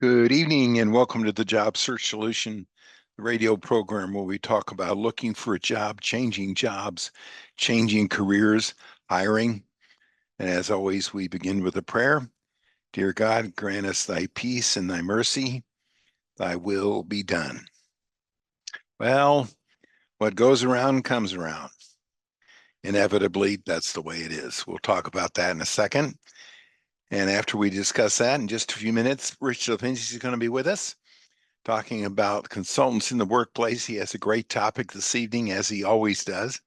Good evening and welcome to the Job Search Solution radio program where we talk about looking for a job, changing jobs, changing careers, hiring. And as always, we begin with a prayer. Dear God, grant us thy peace and thy mercy, thy will be done. Well, what goes around comes around. Inevitably, that's the way it is. We'll talk about that in a second. And after we discuss that in just a few minutes, Rich Lipinski is going to be with us, talking about consultants in the workplace. He has a great topic this evening, as he always does.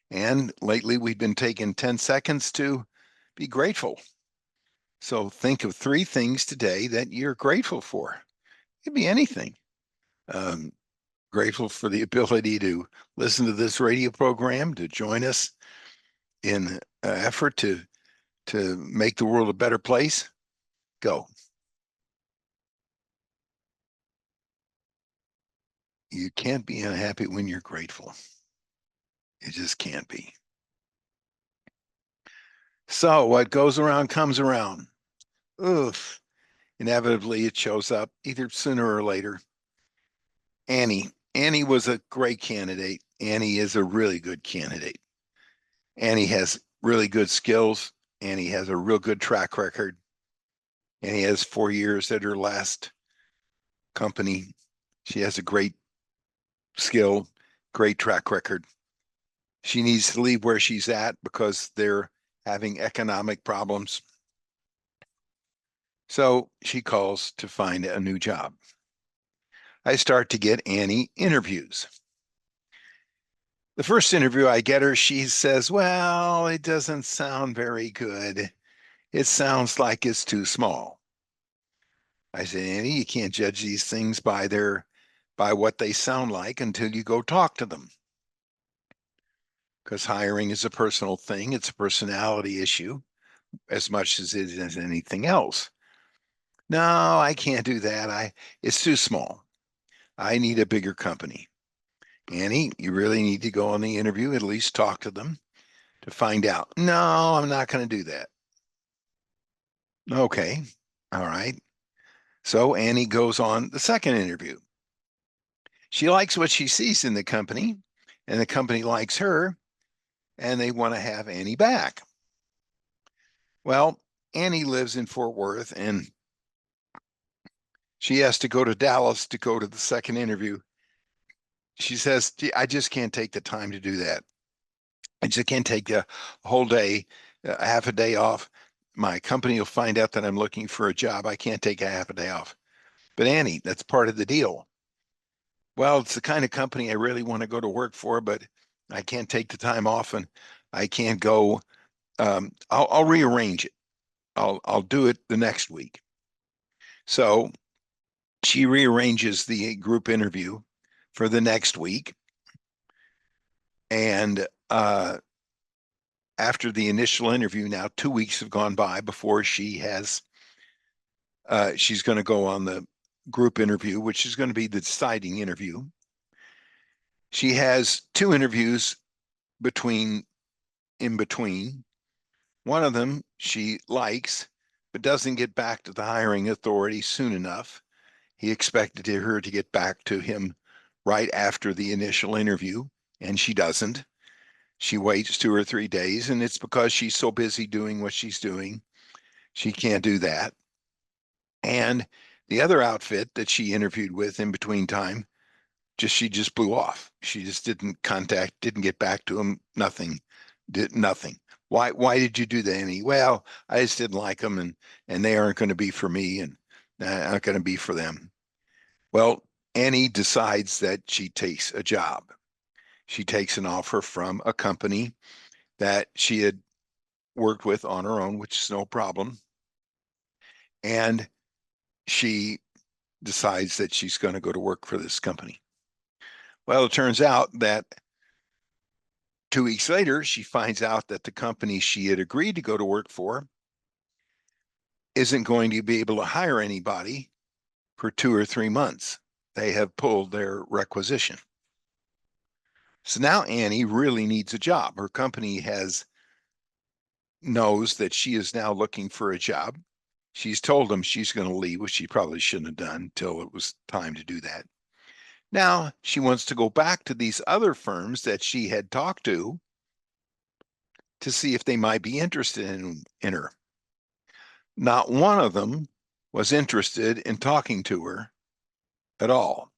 And lately, we've been taking 10 seconds to be grateful. So think of three things today that you're grateful for. It could be anything. Um, Grateful for the ability to listen to this radio program, to join us in an effort to make the world a better place. Go. You can't be unhappy when you're grateful. It just can't be. So what goes around comes around. Oof. Inevitably, it shows up either sooner or later. Annie. Annie was a great candidate. Annie is a really good candidate. Annie has really good skills. Annie has a real good track record. Annie has 4 years at her last company. She has a great skill, great track record. She needs to leave where she's at because they're having economic problems. So she calls to find a new job. I start to get Annie interviews. The first interview I get her, she says, well, it doesn't sound very good. It sounds like it's too small. I said, Annie, you can't judge these things by what they sound like until you go talk to them. Because hiring is a personal thing. It's a personality issue as much as it is anything else. No, I can't do that. It's too small. I need a bigger company. Annie, you really need to go on the interview, at least talk to them to find out. No, I'm not going to do that. Okay. All right. So Annie goes on the second interview. She likes what she sees in the company, and the company likes her, and they want to have Annie back. Well, Annie lives in Fort Worth, and she has to go to Dallas to go to the second interview. She says, I just can't take the time to do that. I just can't take a whole day, half a day off. My company will find out that I'm looking for a job. I can't take a half a day off. But Annie, that's part of the deal. Well, it's the kind of company I really want to go to work for, but I can't take the time off and I can't go. I'll rearrange it. I'll do it the next week. So she rearranges the group interview for the next week. And after the initial interview, now 2 weeks have gone by before she's going to go on the group interview, which is going to be the deciding interview. She has two interviews in between. One of them she likes, but doesn't get back to the hiring authority soon enough. He expected her to get back to him right after the initial interview, and she doesn't. She waits 2 or 3 days, and it's because she's so busy doing what she's doing. She can't do that. And the other outfit that she interviewed with in between time, she just blew off. She just didn't get back to him, nothing, did nothing. Why did you do that, Annie? Well, I just didn't like them and they aren't going to be for me and aren't going to be for them. Well, Annie decides that she takes a job. She takes an offer from a company that she had worked with on her own, which is no problem. And she decides that she's going to go to work for this company. Well, it turns out that 2 weeks later, she finds out that the company she had agreed to go to work for isn't going to be able to hire anybody for 2 or 3 months. They have pulled their requisition. So now Annie really needs a job. Her company knows that she is now looking for a job. She's told him she's going to leave, which she probably shouldn't have done until it was time to do that. Now she wants to go back to these other firms that she had talked to see if they might be interested in her. Not one of them was interested in talking to her at all.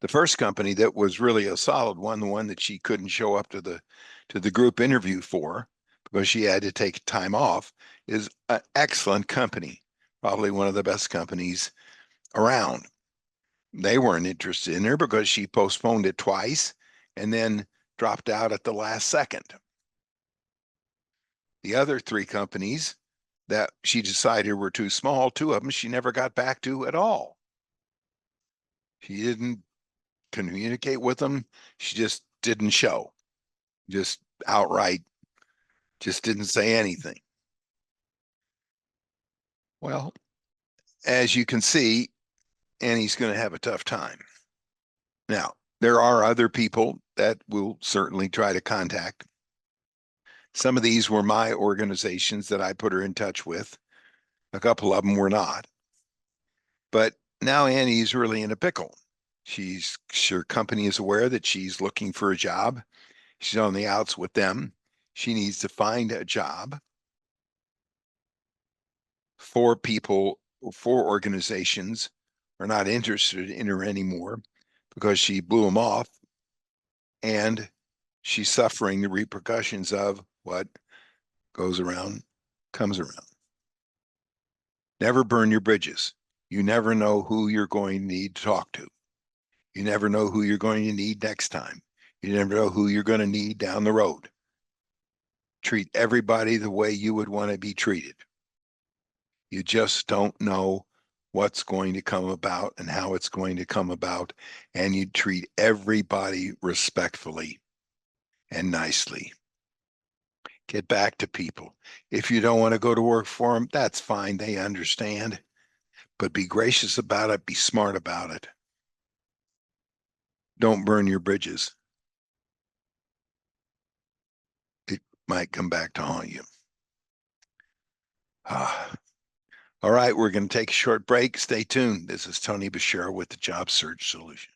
The first company that was really a solid one, the one that she couldn't show up to the group interview for because she had to take time off, is an excellent company, probably one of the best companies around. They weren't interested in her because she postponed it twice and then dropped out at the last second. The other three companies that she decided were too small, two of them she never got back to at all. She didn't communicate with them. She just didn't show, just outright, just didn't say anything. Well, as you can see, Annie's going to have a tough time. Now, there are other people that will certainly try to contact. Some of these were my organizations that I put her in touch with. A couple of them were not. But now Annie's really in a pickle. Her company is aware that she's looking for a job. She's on the outs with them. She needs to find a job. Four organizations are not interested in her anymore because she blew them off, and she's suffering the repercussions of what goes around comes around. Never burn your bridges. You never know who you're going to need to talk to. You never know who you're going to need next time. You never know who you're going to need down the road. Treat everybody the way you would want to be treated. You just don't know what's going to come about and how it's going to come about. And you treat everybody respectfully and nicely. Get back to people. If you don't want to go to work for them, that's fine. They understand. But be gracious about it. Be smart about it. Don't burn your bridges. It might come back to haunt you. All right, we're going to take a short break. Stay tuned. This is Tony Bashir with the Job Search Solution.